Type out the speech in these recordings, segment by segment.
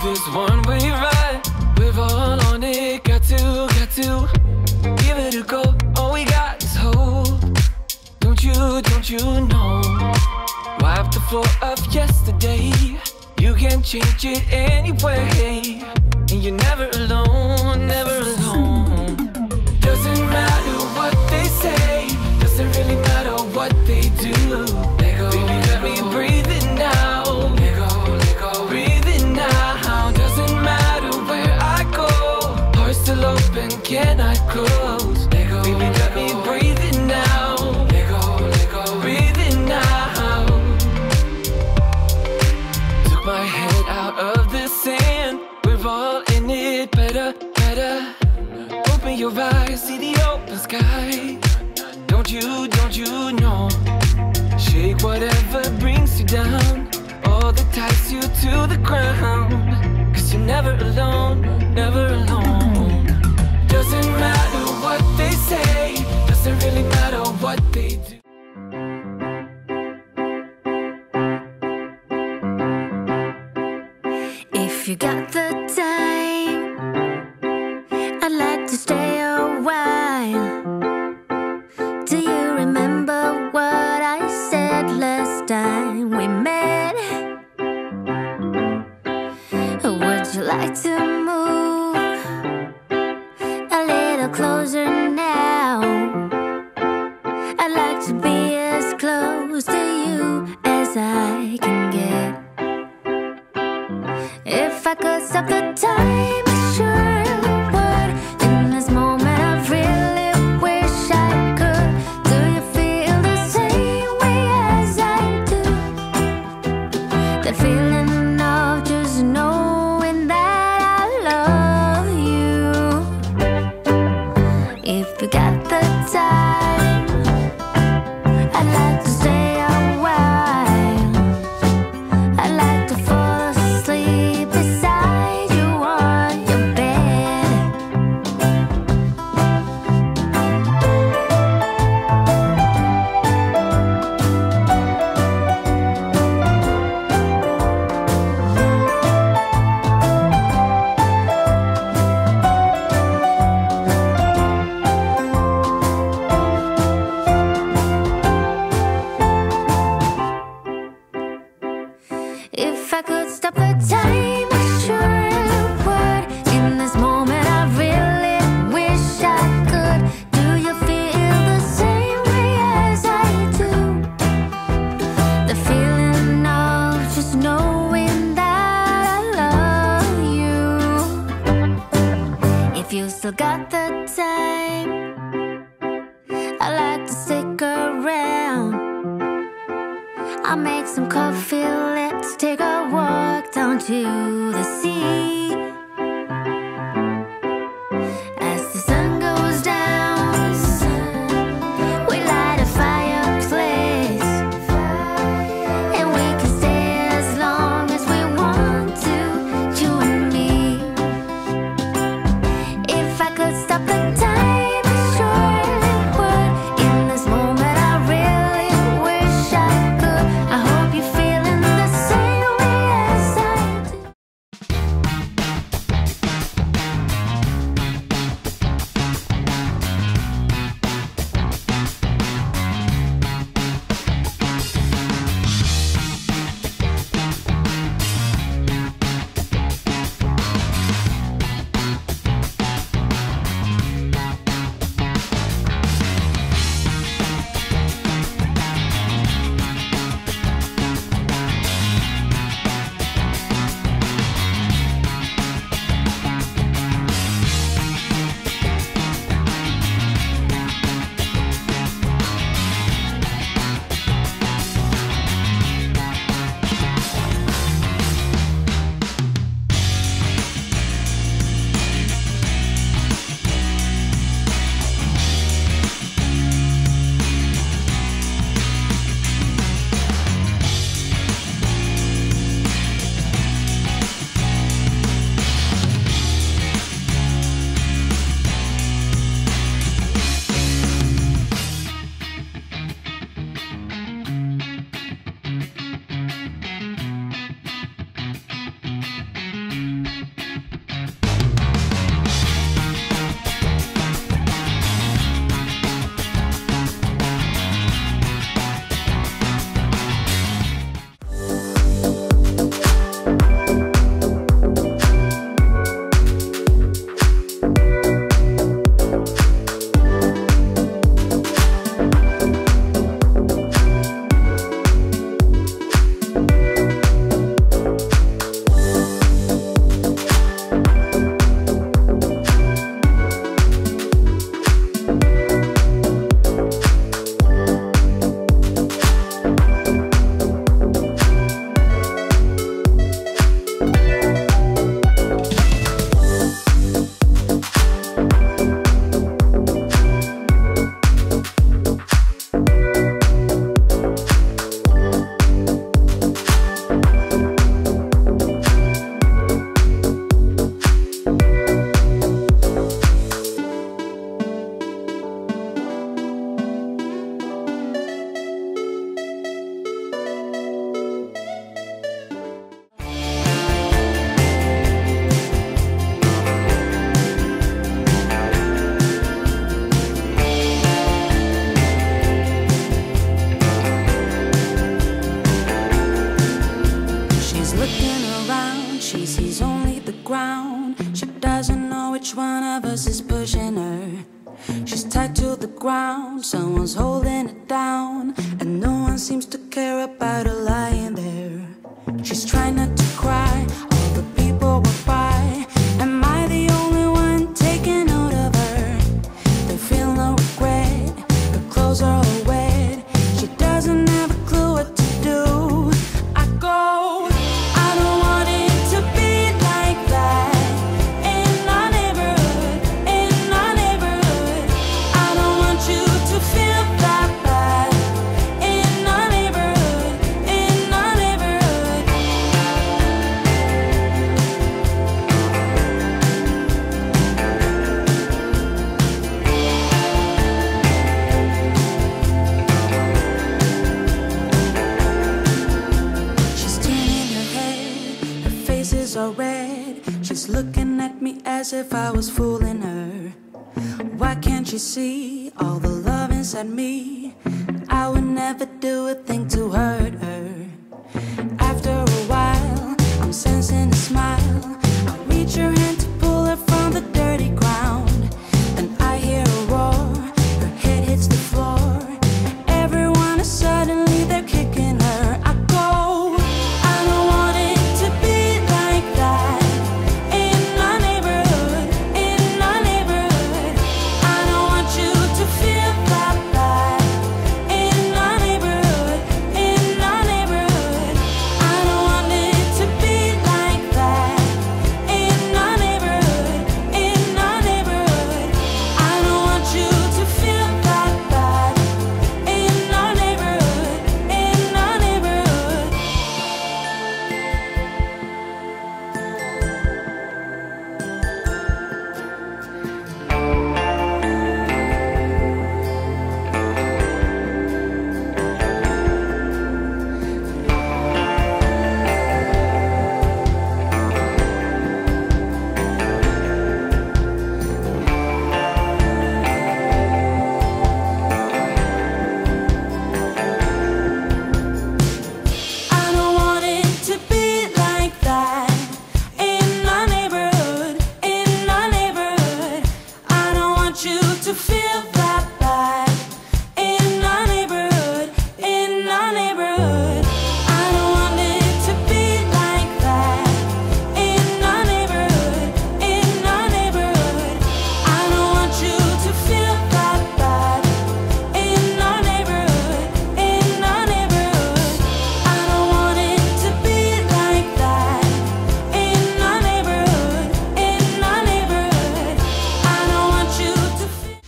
this one-way ride. We're all on it, got to give it a go. All we got is hope. Don't you know? Wipe the floor of yesterday. You can change it anyway. And you're never alone, never alone. Doesn't matter what they say, doesn't really matter what they do. Let go, baby, let me breathe it now. Let go, breathe it now. Doesn't matter where I go, heart still open, cannot close. Let go, baby, let me breathe it now. Let go, breathe it now. Took my head out of the sand. We're all in it, better. Open your eyes, see the open sky. Don't you know? Shake whatever brings you down, all that ties you to the ground. Cause you're never alone, never alone. Doesn't matter what they say, doesn't really matter what they do. If you got the time, I'd like to stay a while. Do you remember what I said last time we met? Would you like to move a little closer now? I'd like to be as close to you as I can get. If I could stop the time, I sure would. In this moment I really wish I could. Do you feel the same way as I do? That feeling of just knowing that I love you. If you got the time, I'd like to stay a while. I'd like to fall asleep beside you on your bed. If I could stop the time, I sure would. In this moment I really wish I could. Do you feel the same way as I do? The feeling of just knowing that I love you. If you still got the time, I'd like to stick around. I'll make some coffee, let's take a walk down to the sea. As the sun goes down, we light a fireplace, and we can stay as long as we want to, you and me. If I could stop the time, I surely would. In this moment I really wish I could. I hope you're feeling the same way as I do. ground. She doesn't know which one of us is pushing her. She's tied to the ground, someone's holding it down, and no one seems to care about her lying there. She's trying not to cry, all the people walk by. Am I the only one taking note of her? They feel no regret, her clothes are all wet. She doesn't have a clue what to do. I go, I don't want it to be like that. In our neighborhood, in our neighborhood, I don't want you to feel that bad. In our neighborhood, in our neighborhood. She's turning her head, her face is all red. She's looking at me as if I was fooling her. Why can't she see all the love inside me? I would never do a thing to hurt her. After a while, I'm sensing a smile. I reach her hand to pull her from the dirty ground. Then I hear a roar, her head hits the floor. Everyone is suddenly they're kicking her. I go, I don't want it to be like that. In our neighborhood, in our neighborhood, I don't want you to feel that bad. In our neighborhood, in our neighborhood, I don't want it to be like that. In our neighborhood, in our neighborhood, I don't want you to feel that bad. In our neighborhood, in our neighborhood. I don't want it to be like that. In our neighborhood, in our neighborhood, I don't want you to feel that bad. In our neighborhood, in our neighborhood, I don't want it to be like that. In our neighborhood, in our neighborhood, I don't want you to feel that bad. In our neighborhood, in our neighborhood, I don't want it to be like that. In our neighborhood, in our neighborhood, I don't want you to feel.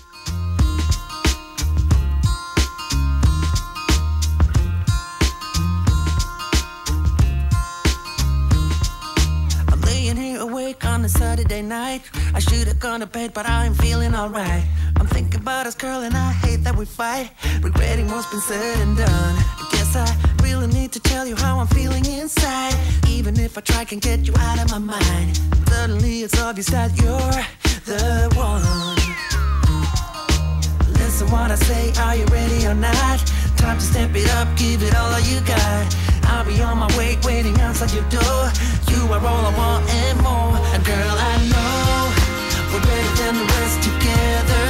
I'm laying here awake on a Saturday night. I should have gone to bed, but I'm feeling alright. I'm thinking about us, girl, and I hate that we fight. Regretting what's been said and done. I guess I really need to tell you how I'm feeling inside. Even if I try, can't get you out of my mind. Suddenly it's obvious that you're the one. Listen what I say, are you ready or not? Time to step it up, give it all you got. I'll be on my way, waiting outside your door. You are all I want and more. And girl, I know we're better than the rest together.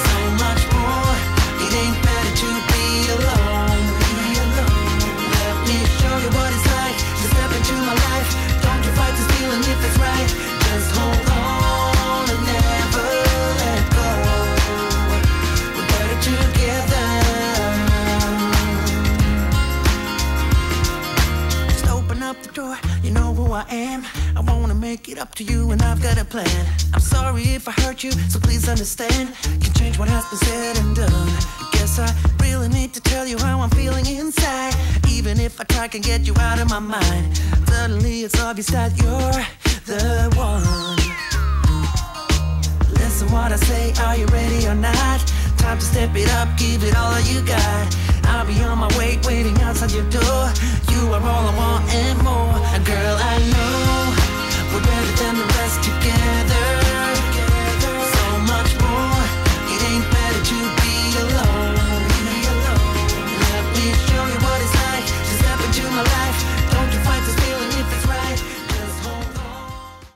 So much more, it ain't better to be alone. Let me show you what it's like to step into my life. Don't you fight this feeling if it's right. Just hold on and never let go. We're better together. Just open up the door, you know who I am. I wanna make it up to you and I've got a plan. I'm sorry if I hurt you, so please understand. Can change what has been said and done. Guess I really need to tell you how I'm feeling inside. Even if I try, can't get you out of my mind. Suddenly it's obvious that you're the one. Listen what I say, are you ready or not? Time to step it up, give it all you got. I'll be on my way, waiting outside your door. You